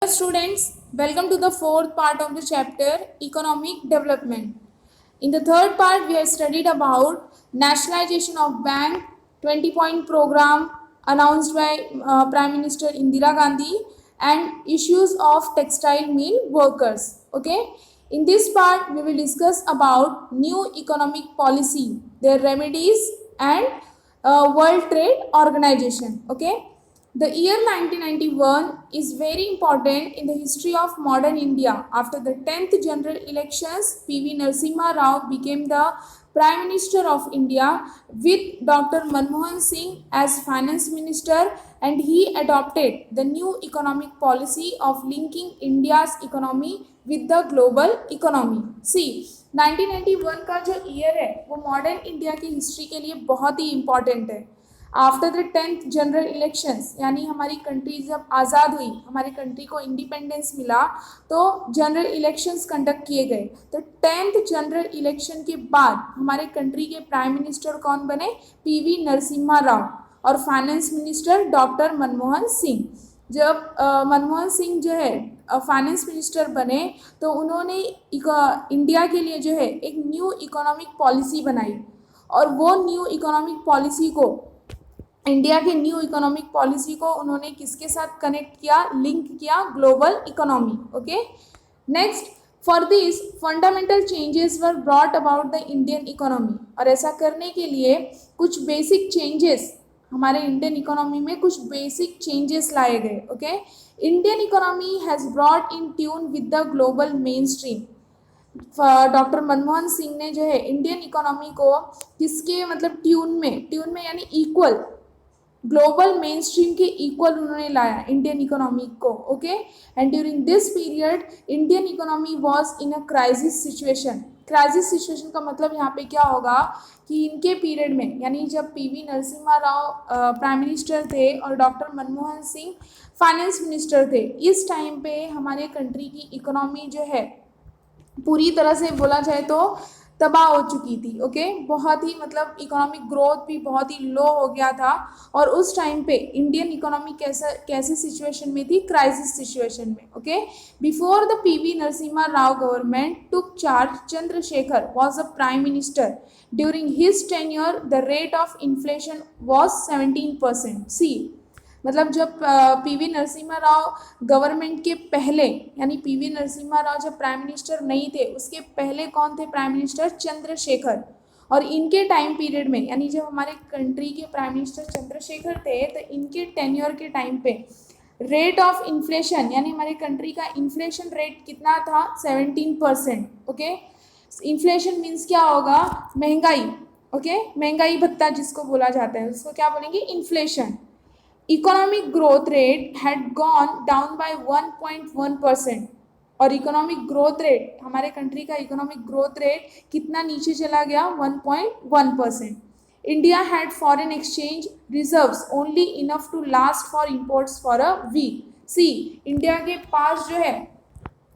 Students, welcome to the fourth part of the chapter Economic Development. In the third part, we have studied about nationalization of bank, 20-point program announced by Prime Minister Indira Gandhi, and issues of textile mill workers. Okay. In this part, we will discuss about new economic policy, their remedies, and World Trade Organization. Okay. The year 1991 is very important in the history of modern India. After the 10th general elections, P.V. Narasimha Rao became the Prime Minister of India with Dr. Manmohan Singh as Finance Minister, and he adopted the new economic policy of linking India's economy with the global economy. See, 1991 का जो year है वो modern India की history के लिए बहुत ही important है. After the 10th general elections, यानी हमारी कंट्री जब आज़ाद हुई, हमारी कंट्री को इंडिपेंडेंस मिला, तो जनरल इलेक्शंस कंडक्ट किए गए. तो 10th जनरल इलेक्शन के बाद हमारे कंट्री के प्राइम मिनिस्टर कौन बने? पीवी नरसिम्हा राव, और finance minister doctor Manmohan Singh. जब मनमोहन सिंह जो है फाइनेंस मिनिस्टर बने, तो उन्होंने इंडिया के लिए जो है एक न्यू इकोनॉमिक पॉलिसी बनाई, और वो न्यू इकोनॉमिक पॉलिसी को, इंडिया के न्यू इकोनॉमिक पॉलिसी को उन्होंने किसके साथ कनेक्ट किया? लिंक किया global economy. Okay. Next, for this fundamental changes were brought about the Indian economy. और ऐसा करने के लिए कुछ बेसिक चेंजेस, हमारे इंडियन इकोनॉमी में कुछ बेसिक चेंजेस लाए गए. Okay. Indian economy has brought in tune with the global main stream. Doctor Manmohan Singh ने जो है इंडियन इकोनॉमी को किसके ट्यून में यानी इक्वल, ग्लोबल मेन स्ट्रीम के इक्वल उन्होंने लाया इंडियन इकोनॉमी को. Okay. And during this period Indian economy was in a crisis situation. Crisis situation का मतलब यहाँ पे क्या होगा कि इनके पीरियड में, यानी जब पीवी नरसिम्हा राव प्राइम मिनिस्टर थे और doctor Manmohan Singh finance minister थे, इस टाइम पे हमारे कंट्री की इकोनॉमी जो है पूरी तरह से बोला जाए तो तबाह हो चुकी थी. ओके. बहुत ही इकोनॉमिक ग्रोथ भी बहुत ही लो हो गया था, और उस टाइम पे इंडियन इकोनॉमी कैसे सिचुएशन में थी? क्राइसिस सिचुएशन में. Okay. Before the PV Narasimha Rao government took charge, Chandrashekhar was a prime minister. During his tenure the rate of inflation was 17%. सी, जब पीवी नरसिम्हा राव गवर्नमेंट के पहले, यानी पीवी नरसिम्हा राव जब प्राइम मिनिस्टर नहीं थे, उसके पहले कौन थे प्राइम मिनिस्टर? चंद्रशेखर. और इनके टाइम पीरियड में, यानी जब हमारे कंट्री के प्राइम मिनिस्टर चंद्रशेखर थे, तो इनके टेन्योर के टाइम पे रेट ऑफ इन्फ्लेशन, यानी हमारे कंट्री का इन्फ्लेशन रेट कितना था? 17%. ओके. इन्फ्लेशन मीन्स क्या होगा? महंगाई. ओके. महंगाई भत्ता जिसको बोला जाता है, उसको क्या बोलेंगे? Inflation. Economic growth rate had gone down by 1.1%. और इकोनॉमिक ग्रोथ रेट, हमारे कंट्री का इकोनॉमिक ग्रोथ रेट कितना नीचे चला गया? 1.1%. India had foreign exchange reserves only enough to last for imports for a week. See, India के पास जो है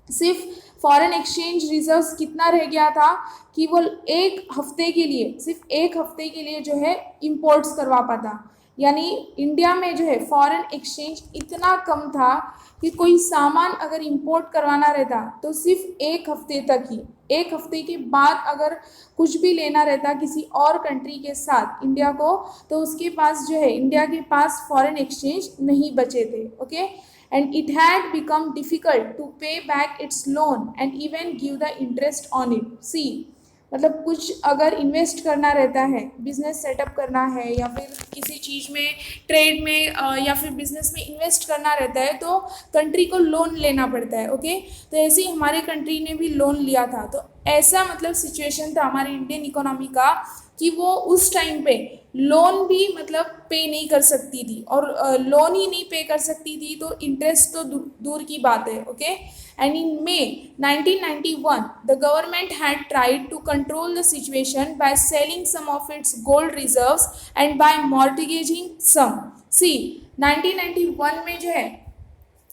सिर्फ फॉरेन एक्सचेंज रिजर्व्स कितना रह गया था कि वो एक हफ्ते के लिए, सिर्फ एक हफ्ते के लिए जो है इंपोर्ट्स करवा पाता. यानी इंडिया में जो है फॉरेन एक्सचेंज इतना कम था कि कोई सामान अगर इंपोर्ट करवाना रहता तो सिर्फ एक हफ्ते तक ही, एक हफ्ते के बाद अगर कुछ भी लेना रहता किसी और कंट्री के साथ इंडिया को, तो उसके पास जो है, इंडिया के पास फॉरेन एक्सचेंज नहीं बचे थे. Okay. And it had become difficult to pay back its loan and even give the interest on it. See, कुछ अगर इन्वेस्ट करना रहता है, बिजनेस सेटअप करना है, या फिर किसी चीज़ में, ट्रेड में या फिर बिजनेस में इन्वेस्ट करना रहता है, तो कंट्री को लोन लेना पड़ता है. ओके. तो ऐसे ही हमारे कंट्री ने भी लोन लिया था. तो ऐसा सिचुएशन था हमारे इंडियन इकोनॉमी का कि वो उस टाइम पे लोन भी पे नहीं कर सकती थी, और लोन ही नहीं पे कर सकती थी तो इंटरेस्ट तो दूर की बात है. Okay. And in May 1991, the government had tried to control the situation by selling some of its gold reserves and by mortgaging some. See, 1991 में जो है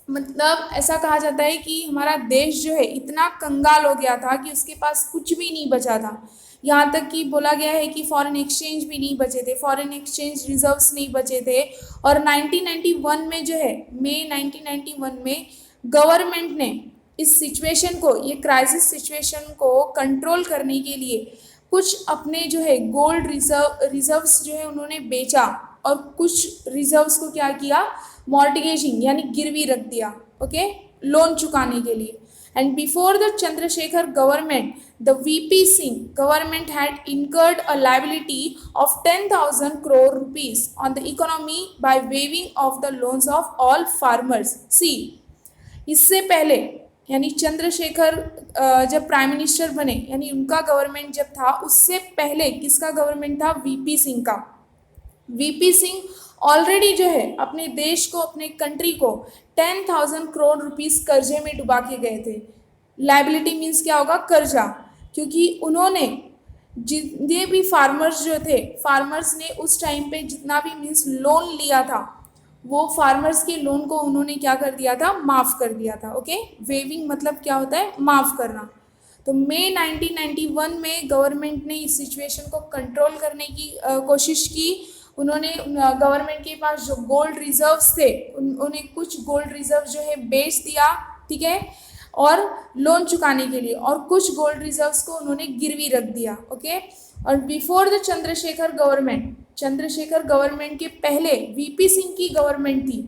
ऐसा कहा जाता है कि हमारा देश जो है इतना कंगाल हो गया था कि उसके पास कुछ भी नहीं बचा था. यहाँ तक कि बोला गया है कि फॉरेन एक्सचेंज भी नहीं बचे थे, फॉरेन एक्सचेंज रिजर्व्स नहीं बचे थे. और 1991 में जो है, मई 1991 में गवर्नमेंट ने इस सिचुएशन को, ये क्राइसिस सिचुएशन को कंट्रोल करने के लिए कुछ अपने जो है गोल्ड रिजर्व्स जो है उन्होंने बेचा और कुछ रिजर्व्स को क्या किया, मॉर्टिगेजिंग यानी गिरवी रख दिया, ओके, लोन चुकाने के लिए. And before the Chandrasekhar government, the VP Singh government had incurred a liability of 10,000 crore rupees on the economy by waiving of the loans of all farmers. See, इससे पहले यानी चंद्रशेखर जब प्राइम मिनिस्टर बने, यानी उनका गवर्नमेंट जब था, उससे पहले किसका गवर्नमेंट था, वीपी सिंह का. वीपी सिंह ऑलरेडी जो है अपने देश को, अपने कंट्री को 10,000 करोड़ रुपीस कर्जे में डुबा के गए थे. लाइबिलिटी मीन्स क्या होगा, कर्जा, क्योंकि उन्होंने जितने भी फार्मर्स जो थे, फार्मर्स ने उस टाइम पे जितना भी मीन्स लोन लिया था, वो फार्मर्स के लोन को उन्होंने क्या कर दिया था, माफ़ कर दिया था. ओके, वेविंग मतलब क्या होता है, माफ़ करना. तो मई 1991 में गवर्नमेंट ने इस सिचुएशन को कंट्रोल करने की कोशिश की. उन्होंने गवर्नमेंट के पास जो गोल्ड रिजर्व्स थे उन्हें कुछ गोल्ड रिजर्व जो है बेच दिया, ठीक है, और लोन चुकाने के लिए, और कुछ गोल्ड रिजर्व्स को उन्होंने गिरवी रख दिया. ओके, और before the Chandrashekhar government, Chandrashekhar government के पहले वीपी सिंह की गवर्नमेंट थी.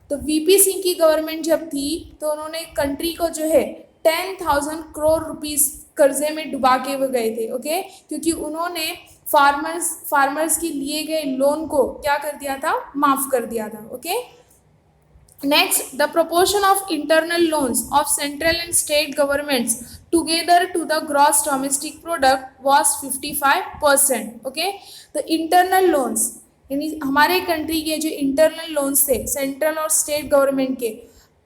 तो वीपी सिंह की गवर्नमेंट जब थी तो उन्होंने कंट्री को जो है 10,000 करोड़ रुपीस कर्जे में डुबा के वो गए थे. ओके, क्योंकि उन्होंने फार्मर्स के लिए गए लोन को क्या कर दिया था, माफ़ कर दिया था. Okay, next, the proportion of internal loans of central and state governments together to the gross domestic product was 55%. Okay, तो इंटरनल लोन्स यानी हमारे कंट्री के जो इंटरनल लोन्स थे सेंट्रल और स्टेट गवर्नमेंट के,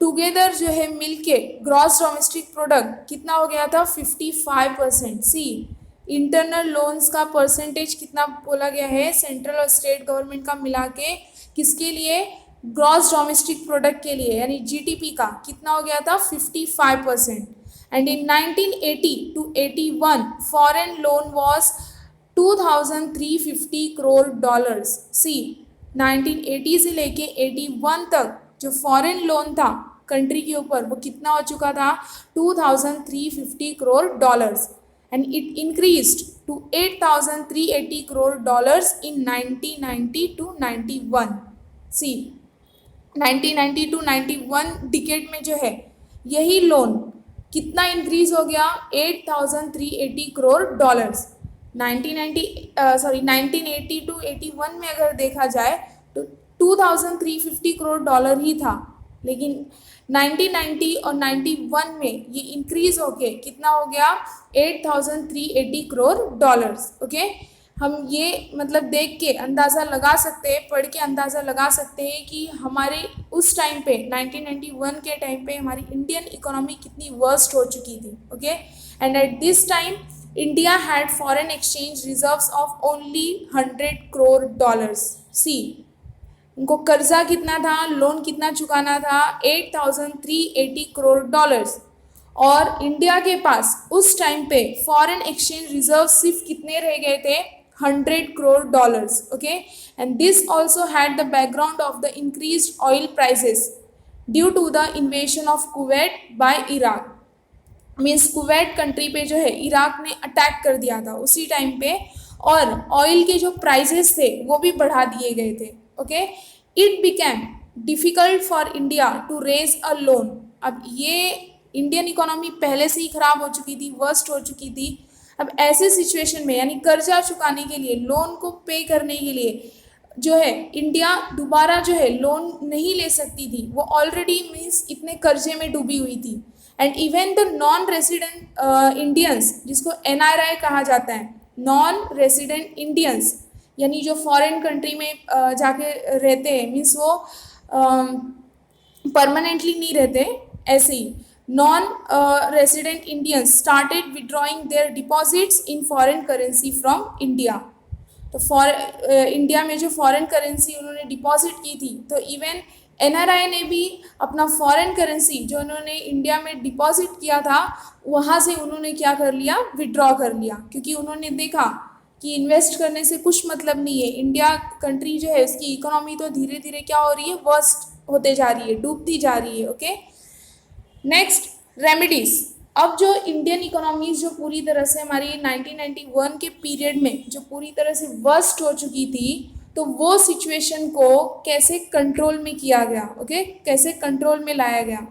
टुगेदर जो है मिलके ग्रॉस डोमेस्टिक प्रोडक्ट कितना हो गया था, 55%. सी, इंटरनल लोन्स का परसेंटेज कितना बोला गया है, सेंट्रल और स्टेट गवर्नमेंट का मिला के, किसके लिए, ग्रॉस डोमेस्टिक प्रोडक्ट के लिए, यानी जीडीपी का कितना हो गया था, 55%. And in 1980 to 81 foreign loan was 2,350 crore dollars. See, 1980 से लेके 81 तक जो फॉरेन लोन था कंट्री के ऊपर, वो कितना हो चुका था, 2,350 crore dollars. And it increased to 8,380 crore dollars in 1990 to 91. See, 1990 to 91 decade में जो है यही लोन कितना इंक्रीज हो गया, 8,380 करोड़ डॉलर्स. 1980 टू 81 में अगर देखा जाए तो 2,350 करोड़ डॉलर ही था, लेकिन 1990 और 91 में ये इंक्रीज होके कितना हो गया, 8,380 करोड़ डॉलर्स. ओके, हम ये मतलब देख के अंदाज़ा लगा सकते हैं, पढ़ के अंदाज़ा लगा सकते हैं कि हमारे उस टाइम पे 1991 के टाइम पे हमारी इंडियन इकोनॉमी कितनी वर्स्ट हो चुकी थी. Okay, and at this time India had foreign exchange reserves of only 100 crore dollars. See, उनको कर्जा कितना था, लोन कितना चुकाना था, 8,380 करोड़ डॉलर्स. और इंडिया के पास उस टाइम पे फॉरेन एक्सचेंज रिजर्व सिर्फ कितने रह गए थे, 100 crore dollars. Okay, and this also had the background of the increased oil prices due to the invasion of Kuwait by Iraq. Means Kuwait country पे जो है इराक ने अटैक कर दिया था उसी टाइम पे, और ऑयल के जो प्राइसेस थे वो भी बढ़ा दिए गए थे. Okay, it became difficult for India to raise a loan. अब ये इंडियन इकोनॉमी पहले से ही ख़राब हो चुकी थी, वर्स्ट हो चुकी थी. अब ऐसे सिचुएशन में यानी कर्जा चुकाने के लिए, लोन को पे करने के लिए जो है इंडिया दोबारा जो है लोन नहीं ले सकती थी, वो ऑलरेडी मीन्स इतने कर्जे में डूबी हुई थी. And even the non resident Indians, जिसको NRI कहा जाता है, नॉन रेसिडेंट इंडियंस, यानी जो फॉरेन कंट्री में जाके रहते हैं, मीन्स वो परमानेंटली नहीं रहते, ऐसे ही non resident Indians started withdrawing their deposits in foreign currency from India. तो इंडिया में जो फॉरेन करेंसी उन्होंने डिपॉजिट की थी, तो इवन NRI ने भी अपना फॉरेन करेंसी जो उन्होंने इंडिया में डिपॉजिट किया था वहाँ से उन्होंने क्या कर लिया, विड्रॉ कर लिया, क्योंकि उन्होंने देखा कि इन्वेस्ट करने से कुछ मतलब नहीं है. इंडिया कंट्री जो है उसकी इकोनॉमी तो धीरे धीरे क्या हो रही है, वर्स्ट होते जा रही है, डूबती जा रही है. Okay, next, remedies. अब जो इंडियन इकोनॉमीज जो पूरी तरह से हमारी 1991 के पीरियड में जो पूरी तरह से वर्स्ट हो चुकी थी, तो वो सिचुएशन को कैसे कंट्रोल में किया गया, ओके, कैसे कंट्रोल में लाया गया।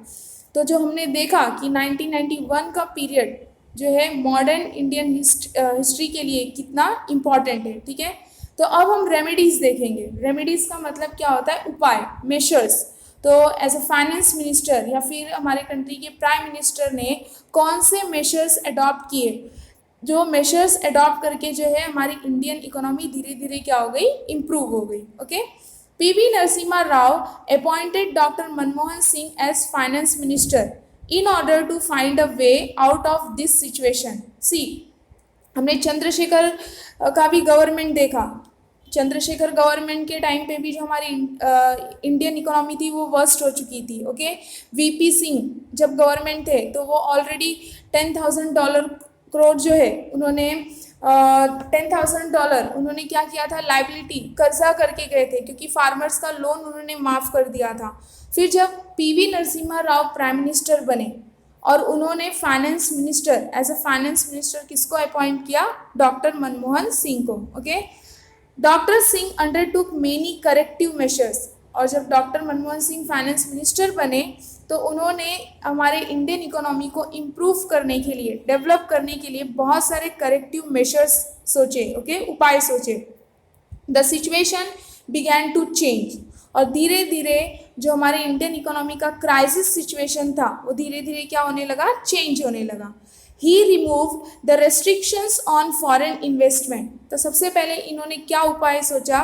तो जो हमने देखा कि 1991 का पीरियड जो है मॉडर्न इंडियन हिस्ट्री के लिए कितना इम्पॉर्टेंट है, ठीक है। तो अब हम रेमेडीज देखेंगे। रेमेडीज का मतलब क्या होता है, उपाय, मेशर्स। तो एज अ फाइनेंस मिनिस्टर या फिर हमारे कंट्री के प्राइम मिनिस्टर ने कौन से मेशर्स अडॉप्ट किए, जो मेशर्स अडॉप्ट करके जो है हमारी इंडियन इकोनॉमी धीरे धीरे क्या हो गई, इम्प्रूव हो गई, okay. PV Narasimha Rao appointed doctor Manmohan Singh as finance minister in order to find a way out of this situation. See, हमने चंद्रशेखर का भी गवर्नमेंट देखा। चंद्रशेखर गवर्नमेंट के टाइम पे भी जो हमारी इंडियन इकोनॉमी थी वो वर्स्ट हो चुकी थी, ओके। वीपी सिंह जब गवर्नमेंट थे तो वो ऑलरेडी $10,000 करोड़ जो है उन्होंने $10,000 उन्होंने क्या किया था, लाइबिलिटी कर्जा करके गए थे, क्योंकि फार्मर्स का लोन उन्होंने माफ़ कर दिया था। फिर जब पीवी नरसिम्हा राव प्राइम मिनिस्टर बने और उन्होंने finance minister, as a finance minister किसको अपॉइंट किया, डॉक्टर मनमोहन सिंह को, okay. Doctor Singh undertook many corrective measures, और जब doctor Manmohan Singh finance minister बने तो उन्होंने हमारे इंडियन इकोनॉमी को इम्प्रूव करने के लिए, डेवलप करने के लिए बहुत सारे करेक्टिव मेजर्स सोचे, ओके, उपाय सोचे। The situation began to change, और धीरे धीरे जो हमारे इंडियन इकोनॉमी का क्राइसिस सिचुएशन था वो धीरे धीरे क्या होने लगा, चेंज होने लगा। He remove the restrictions on foreign investment. तो सबसे पहले इन्होंने क्या उपाय सोचा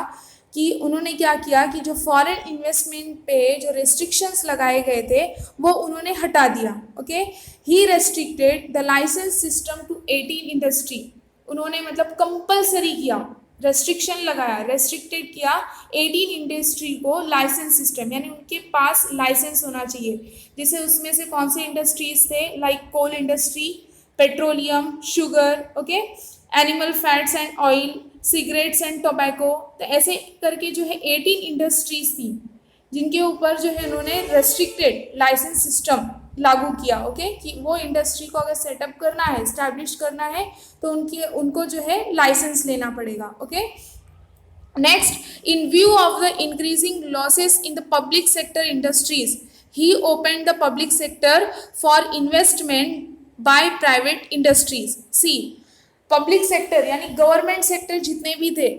कि उन्होंने क्या किया कि जो फॉरेन इन्वेस्टमेंट पे जो रेस्ट्रिक्शंस लगाए गए थे वो उन्होंने हटा दिया, okay. He restricted the licence system to 18 industry. उन्होंने मतलब कंपलसरी किया, रेस्ट्रिक्शन लगाया, रेस्ट्रिक्टेड किया 18 इंडस्ट्री को लाइसेंस सिस्टम, यानी उनके पास लाइसेंस होना चाहिए। जैसे उसमें से कौन से इंडस्ट्रीज थे, like coal industry, petroleum, sugar, okay, animal fats and oil, cigarettes and tobacco. तो ऐसे करके जो है 18 इंडस्ट्रीज थी जिनके ऊपर जो है उन्होंने रेस्ट्रिक्टेड लाइसेंस सिस्टम लागू किया, ओके, कि वो इंडस्ट्री को अगर सेटअप करना है, स्टैब्लिश करना है तो उनको जो है लाइसेंस लेना पड़ेगा, okay. Next, in view of the increasing losses in the public sector industries, he opened the public sector for investment by private industries. See, public sector यानी गवर्नमेंट सेक्टर जितने भी थे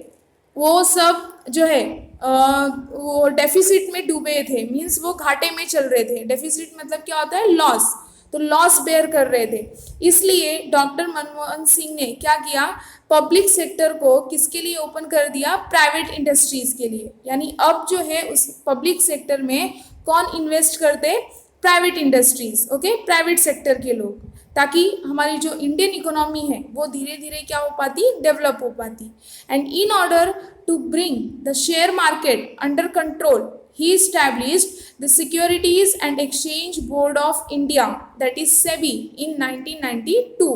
वो सब जो है वो डेफिसिट में डूबे थे, मीन्स वो घाटे में चल रहे थे। डेफिसिट मतलब क्या होता है, लॉस, तो लॉस बेयर कर रहे थे। इसलिए डॉक्टर मनमोहन सिंह ने क्या किया, पब्लिक सेक्टर को किसके लिए ओपन कर दिया, प्राइवेट इंडस्ट्रीज के लिए। यानी अब जो है उस पब्लिक सेक्टर में कौन इन्वेस्ट करते, private industries, okay, private sector के लोग, ताकि हमारी जो इंडियन इकोनॉमी है वो धीरे धीरे क्या हो पाती, डेवलप हो पाती। And in order to bring the share market under control, he established the Securities and Exchange Board of India, that is SEBI, in 1992.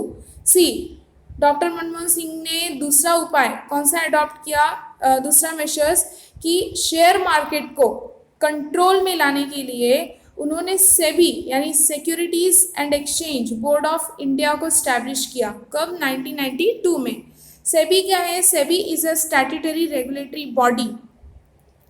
See, doctor Manmohan Singh ने दूसरा उपाय कौन सा अडॉप्ट किया, दूसरा मेजर्स कि शेयर मार्केट को कंट्रोल में लाने के लिए उन्होंने सेबी यानी securities and exchange board of India को स्टैब्लिश किया। कब, 1992 में। सेबी क्या है, SEBI is a statutory regulatory body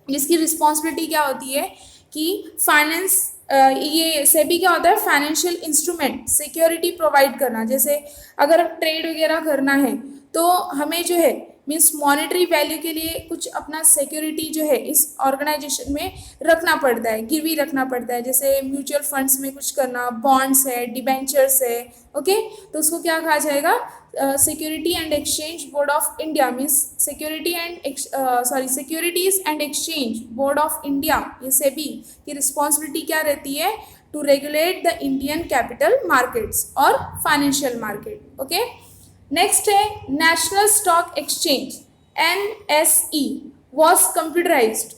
जिसकी रिस्पॉन्सिबिलिटी क्या होती है कि फाइनेंस, ये सेबी क्या होता है, फाइनेंशियल इंस्ट्रूमेंट सिक्योरिटी प्रोवाइड करना। जैसे अगर ट्रेड वगैरह करना है तो हमें जो है मीन्स मॉनेटरी वैल्यू के लिए कुछ अपना सिक्योरिटी जो है इस ऑर्गेनाइजेशन में रखना पड़ता है, गिरवी रखना पड़ता है। जैसे म्यूचुअल फंड्स में कुछ करना, बॉन्ड्स है, डिबेंचर्स है, ओके, तो उसको क्या कहा जाएगा, security and exchange board of India, means securities and exchange board of India, ये सेबी की रिस्पॉन्सिबिलिटी क्या रहती है, to regulate the Indian capital markets और फाइनेंशियल मार्केट, ओके। नेक्स्ट है national stock exchange, NSE was computerised.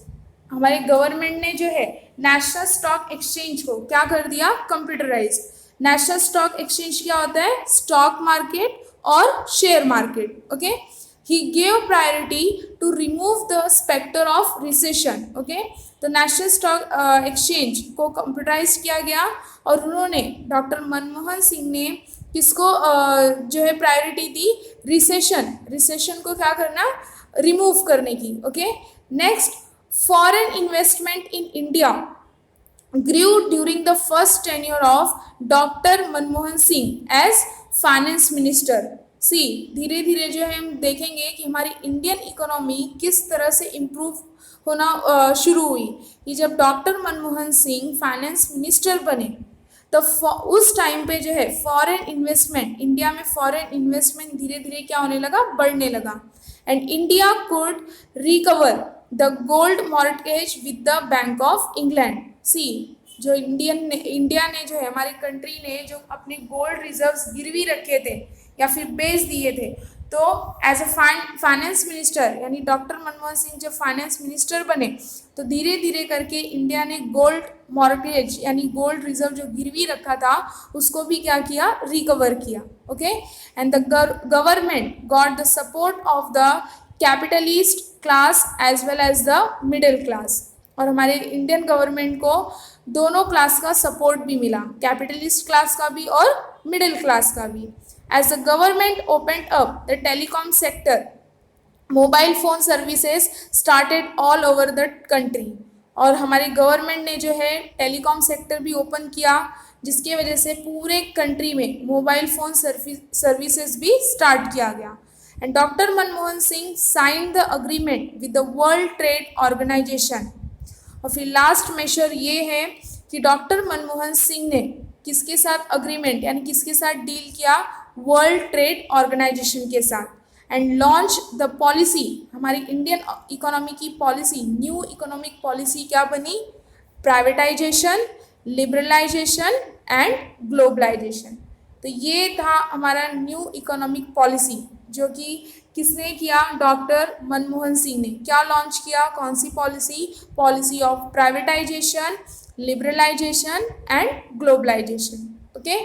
हमारे गवर्नमेंट ने जो है नेशनल स्टॉक एक्सचेंज को क्या कर दिया, कंप्यूटराइज। नेशनल स्टॉक एक्सचेंज क्या होता है, स्टॉक मार्केट और share market, okay. He gave priority to remove the spectre of recession, okay. तो नेशनल स्टॉक एक्सचेंज को कंप्यूटराइज किया गया और उन्होंने डॉक्टर मनमोहन सिंह ने किसको जो है प्रायोरिटी दी, रिसेशन को क्या करना, रिमूव करने की। Okay, next, foreign investment in India grew during the first tenure of Dr. Manmohan Singh as finance minister. See धीरे धीरे जो है हम देखेंगे कि हमारी इंडियन इकोनॉमी किस तरह से इम्प्रूव होना शुरू हुई कि जब doctor Manmohan Singh finance minister बने, तो उस टाइम पे जो है फॉरेन इन्वेस्टमेंट, इंडिया में फॉरेन इन्वेस्टमेंट धीरे धीरे क्या होने लगा, बढ़ने लगा। And India could recover the gold mortgage with the Bank of England. See जो इंडिया ने जो है, हमारी कंट्री ने जो अपने गोल्ड रिजर्व्स गिरवी रखे थे या फिर बेच दिए थे, तो एज अ फाइनेंस मिनिस्टर यानी डॉक्टर मनमोहन सिंह जब फाइनेंस मिनिस्टर बने, तो धीरे धीरे करके इंडिया ने गोल्ड मॉर्गेज यानी गोल्ड रिजर्व जो गिरवी रखा था उसको भी क्या किया, रिकवर किया। Okay, and the government got the support of the capitalist class as well as the middle class. और हमारे इंडियन गवर्नमेंट को दोनों क्लास का सपोर्ट भी मिला, कैपिटलिस्ट क्लास का भी और मिडिल क्लास का भी। As the government opened up the telecom sector, mobile phone services started all over the country. और हमारी गवर्नमेंट ने जो है टेलीकॉम सेक्टर भी ओपन किया, जिसकी वजह से पूरे कंट्री में मोबाइल फ़ोन सर्विसेज भी स्टार्ट किया गया। And doctor Manmohan Singh signed the agreement with the world trade organisation. और फिर लास्ट मेजर ये है कि डॉक्टर मनमोहन सिंह ने किसके साथ अग्रीमेंट यानी किसके साथ डील किया, वर्ल्ड ट्रेड ऑर्गेनाइजेशन के साथ। एंड लॉन्च द पॉलिसी, हमारी इंडियन इकोनॉमी की पॉलिसी, न्यू इकोनॉमिक पॉलिसी क्या बनी, प्राइवेटाइजेशन, लिबरलाइजेशन एंड ग्लोबलाइजेशन। तो ये था हमारा न्यू इकोनॉमिक पॉलिसी जो कि किसने किया, डॉक्टर मनमोहन सिंह ने। क्या लॉन्च किया, कौन सी policy, policy of privatisation, liberalisation and globalisation. Okay,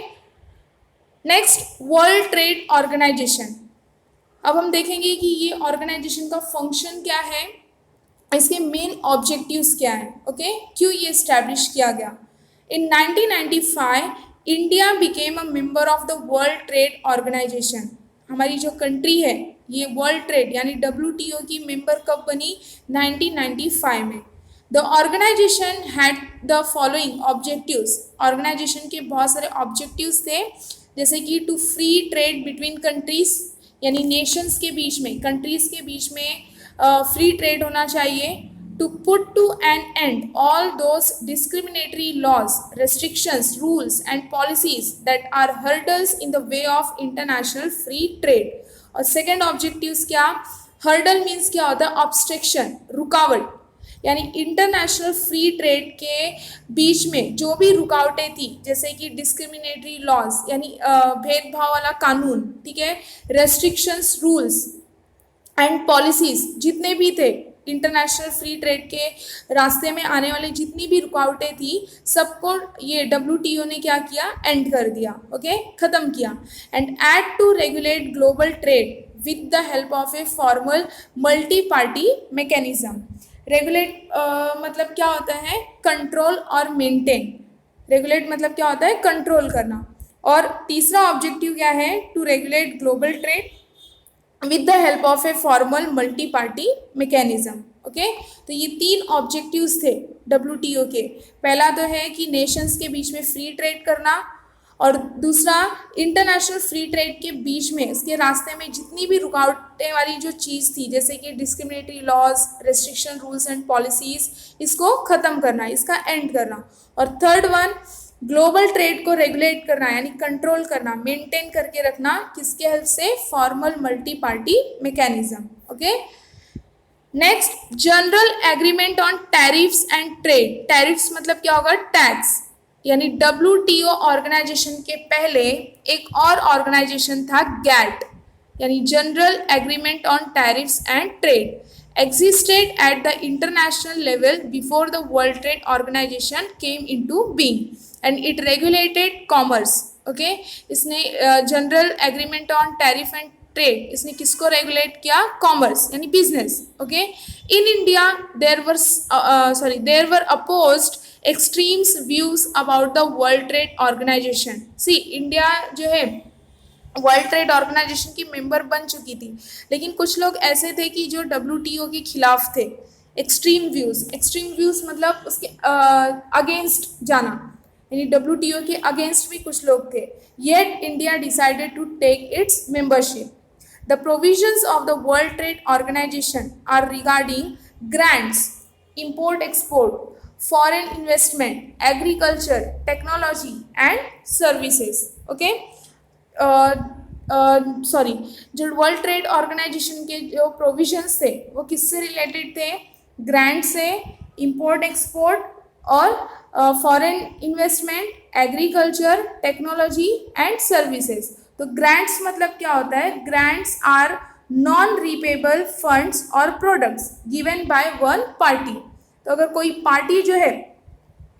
next, world trade organisation. अब हम देखेंगे कि ये ऑर्गेनाइजेशन का फंक्शन क्या है, इसके मेन ऑब्जेक्टिव्स क्या हैं। ओके, क्यों ये इस्टेब्लिश किया गया। In 1995 India became a member of the world trade organisation. हमारी जो कंट्री है ये वर्ल्ड ट्रेड यानी WTO की मेंबर कब बनी, 1995 में। The organisation had the following objectives, organisation के बहुत सारे ऑब्जेक्टिव्स थे, जैसे कि to free trade between countries यानी नेशंस के बीच में, कंट्रीज के बीच में फ्री ट्रेड होना चाहिए। To put to an end all those discriminatory laws, restrictions, rules and policies that are hurdles in the way of international free trade. और सेकेंड ऑब्जेक्टिव्स क्या, हर्डल मीन्स क्या होता है, ऑब्स्ट्रक्शन, रुकावट, यानी इंटरनेशनल फ्री ट्रेड के बीच में जो भी रुकावटें थी, जैसे कि डिस्क्रिमिनेटरी लॉज यानी भेदभाव वाला कानून, ठीक है, रेस्ट्रिक्शंस, रूल्स एंड पॉलिसीज जितने भी थे इंटरनेशनल फ्री ट्रेड के रास्ते में आने वाले जितनी भी रुकावटें थी, सबको ये WTO ने क्या किया, एंड कर दिया। ओके, ख़त्म किया। And add to regulate global trade with the help of a formal multi party mechanism. Regulate मतलब क्या होता है, कंट्रोल और मेंटेन। रेगुलेट मतलब क्या होता है, कंट्रोल करना। और तीसरा ऑब्जेक्टिव क्या है, to regulate global trade with the help of a formal multi party mechanism. Okay, तो ये तीन ऑब्जेक्टिव्स थे WTO के। पहला तो है कि नेशंस के बीच में फ्री ट्रेड करना, और दूसरा इंटरनेशनल फ्री ट्रेड के बीच में इसके रास्ते में जितनी भी रुकावटें वाली जो चीज़ थी, जैसे कि discriminatory laws, restriction, rules and policies, इसको ख़त्म करना, इसका एंड करना। और थर्ड वन, ग्लोबल ट्रेड को रेगुलेट करना यानी कंट्रोल करना, मेंटेन करके रखना, किसके हेल्प से, formal multi party mechanism. Okay, next, general agreement on tariffs and trade. Tariffs मतलब क्या होगा, टैक्स, यानी WTO ऑर्गेनाइजेशन के पहले एक और ऑर्गेनाइजेशन था GATT यानी general agreement on tariffs and trade, existed at the international level before the World Trade Organization came into being, and it regulated commerce. Okay, इसने general agreement on tariff and trade, इसने किसको regulate किया? Commerce यानी business. Okay, in India there were opposed extremes views about the world trade organisation. See, India जो है world trade organisation की मेंबर बन चुकी थी, लेकिन कुछ लोग ऐसे थे कि जो WTO के खिलाफ थे। एक्सट्रीम व्यूज मतलब उसके अगेंस्ट जाना, यानी WTO के अगेंस्ट भी कुछ लोग थे। Yet India decided to take its membership. The provisions of the world trade organisation are regarding grants, import export, foreign investment, agriculture, technology and services. Okay, sorry, जो वर्ल्ड ट्रेड ऑर्गेनाइजेशन के जो provisions थे वो किससे related थे? Grant से, import export और foreign investment, agriculture, technology and services. तो ग्रांट्स मतलब क्या होता है? Grants are non repayable funds और products given by one party. तो अगर कोई पार्टी जो है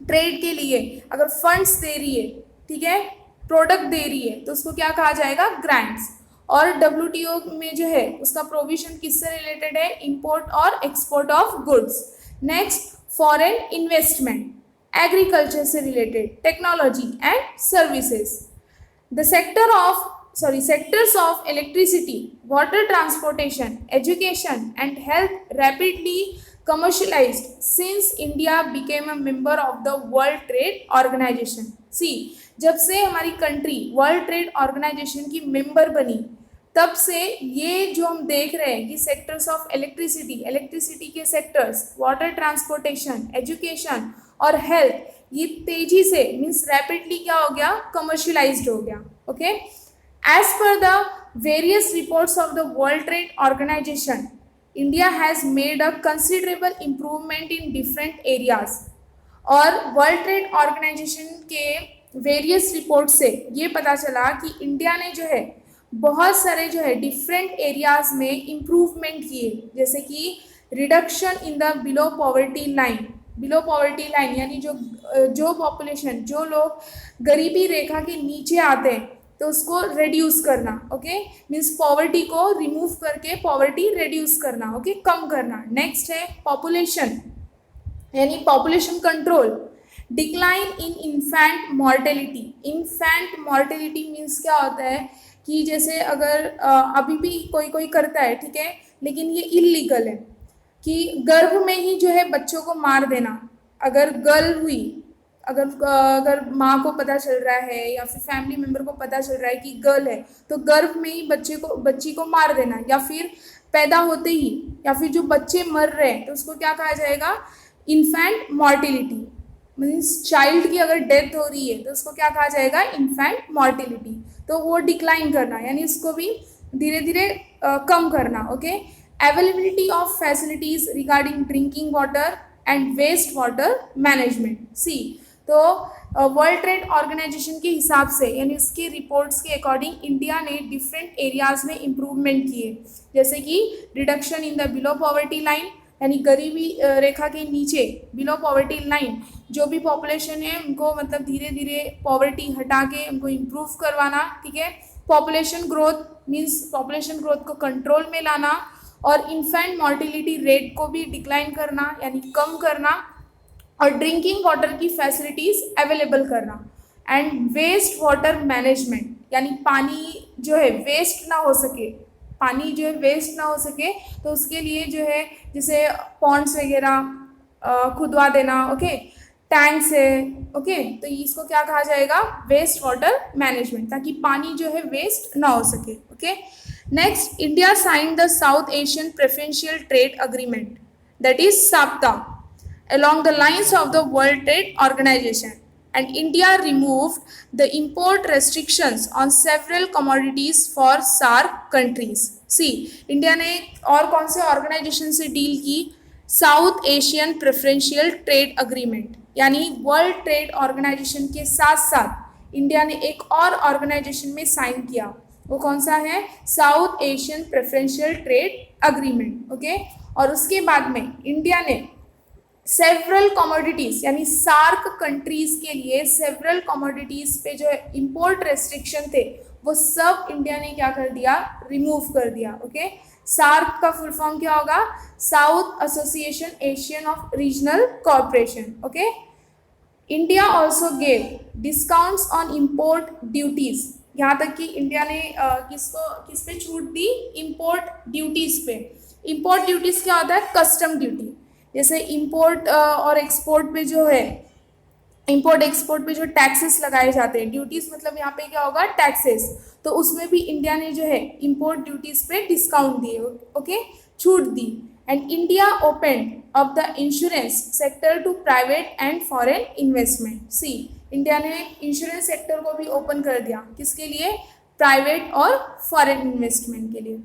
ट्रेड के लिए अगर फंड्स दे रही है, ठीक है, प्रोडक्ट दे रही है, तो उसको क्या कहा जाएगा? ग्रांट्स। और WTO में जो है उसका प्रोविजन किससे रिलेटेड है? इंपोर्ट और export of goods. Next, foreign investment, agriculture से related, technology and services. The sectors of electricity, water transportation, education and health rapidly commercialized since India became a member of the World Trade Organization. See, जब से हमारी country world trade organisation की member बनी, तब से ये जो हम देख रहे हैं कि सेक्टर्स ऑफ इलेक्ट्रिसिटी के सेक्टर्स, वाटर ट्रांसपोर्टेशन, एजुकेशन और हेल्थ, ये तेजी से मीन्स रैपिडली क्या हो गया? कमर्शियलाइज्ड हो गया। Okay, as per the various reports of the world trade organisation, India has made a considerable improvement in different areas. और वर्ल्ड ट्रेड ऑर्गेनाइजेशन के वेरियस रिपोर्ट से ये पता चला कि इंडिया ने जो है बहुत सारे जो है डिफरेंट एरियाज में इम्प्रूवमेंट किए, जैसे कि reduction in the below poverty line यानी जो पॉपुलेशन, जो लोग गरीबी रेखा के नीचे आते हैं तो उसको रिड्यूस करना। ओके, मीन्स पॉवर्टी को रिमूव करके पॉवर्टी रिड्यूस करना, ओके, कम करना। नेक्स्ट है पॉपुलेशन यानी population control. Decline in infant mortality means क्या होता है कि जैसे अगर अभी भी कोई करता है, ठीक है, लेकिन ये इलीगल है कि गर्भ में ही जो है बच्चों को मार देना। अगर गर्ल हुई, अगर माँ को पता चल रहा है या फिर फैमिली मेम्बर को पता चल रहा है कि गर्ल है, तो गर्भ में ही बच्ची को मार देना, या फिर पैदा होते ही, या फिर जो बच्चे मर रहे हैं तो उसको क्या कहा जाएगा? Infant mortality. मीन्स चाइल्ड की अगर डेथ हो रही है तो उसको क्या कहा जाएगा? Infant mortality. तो वो डिक्लाइन करना यानी इसको भी धीरे धीरे कम करना। Okay, availability of facilities regarding drinking water and waste water management. See, तो वर्ल्ड ट्रेड ऑर्गेनाइजेशन के हिसाब से यानी इसके रिपोर्ट्स के अकॉर्डिंग इंडिया ने डिफरेंट एरियाज में इम्प्रूवमेंट किए, जैसे कि reduction in the below poverty line यानी गरीबी रेखा के नीचे, बिलो पॉवर्टी लाइन जो भी पॉपुलेशन है उनको मतलब धीरे धीरे पॉवर्टी हटा के उनको इम्प्रूव करवाना, ठीक है। Population growth means population growth को कंट्रोल में लाना, और इन्फेंट मॉर्टिलिटी रेट को भी डिक्लाइन करना यानी कम करना, और ड्रिंकिंग वाटर की फैसिलिटीज़ अवेलेबल करना, एंड वेस्ट वाटर मैनेजमेंट यानी पानी जो है वेस्ट ना हो सके, पानी जो है वेस्ट ना हो सके तो उसके लिए जो है जैसे पॉन्ड्स वगैरह खुदवा देना, ओके, टैंक्स है, ओके, तो इसको क्या कहा जाएगा? वेस्ट वाटर मैनेजमेंट, ताकि पानी जो है वेस्ट ना हो सके। Okay, next, India signed the South Asian preferential trade agreement, that is SAPTA, along the lines of the World Trade Organization, and India removed the import restrictions on several commodities for SAARC countries. See, India ने और कौन से organisation से deal की? South Asian preferential trade agreement, यानी world trade organisation के साथ साथ इंडिया ने एक और ऑर्गेनाइजेशन में साइन किया। वो कौन सा है? South Asian preferential trade agreement. Okay, और उसके बाद में इंडिया ने सेवरल कमोडिटीज़ यानी सार्क कंट्रीज़ के लिए सेवरल कमोडिटीज़ पे जो इम्पोर्ट रेस्ट्रिक्शन थे वो सब इंडिया ने क्या कर दिया, रिमूव कर दिया. ओके, सार्क का फुल फॉर्म क्या होगा, south association Asian of regional corporation. Okay, India also gave discounts on import duties. यहाँ तक कि इंडिया ने किस पे छूट दी, इम्पोर्ट ड्यूटीज पे. इम्पोर्ट ड्यूटीज क्या होता है, कस्टम ड्यूटी. जैसे इम्पोर्ट और एक्सपोर्ट पे जो है, इम्पोर्ट एक्सपोर्ट पे जो टैक्सेस लगाए जाते हैं, ड्यूटीज मतलब यहाँ पे क्या होगा, टैक्सेस. तो उसमें भी इंडिया ने जो है इम्पोर्ट ड्यूटीज पे डिस्काउंट दिए. ओके, छूट दी. And India open up the insurance sector to private and foreign investment. See, India ने इंश्योरेंस सेक्टर को भी ओपन कर दिया, किसके लिए, प्राइवेट और फॉरेन इन्वेस्टमेंट के लिए.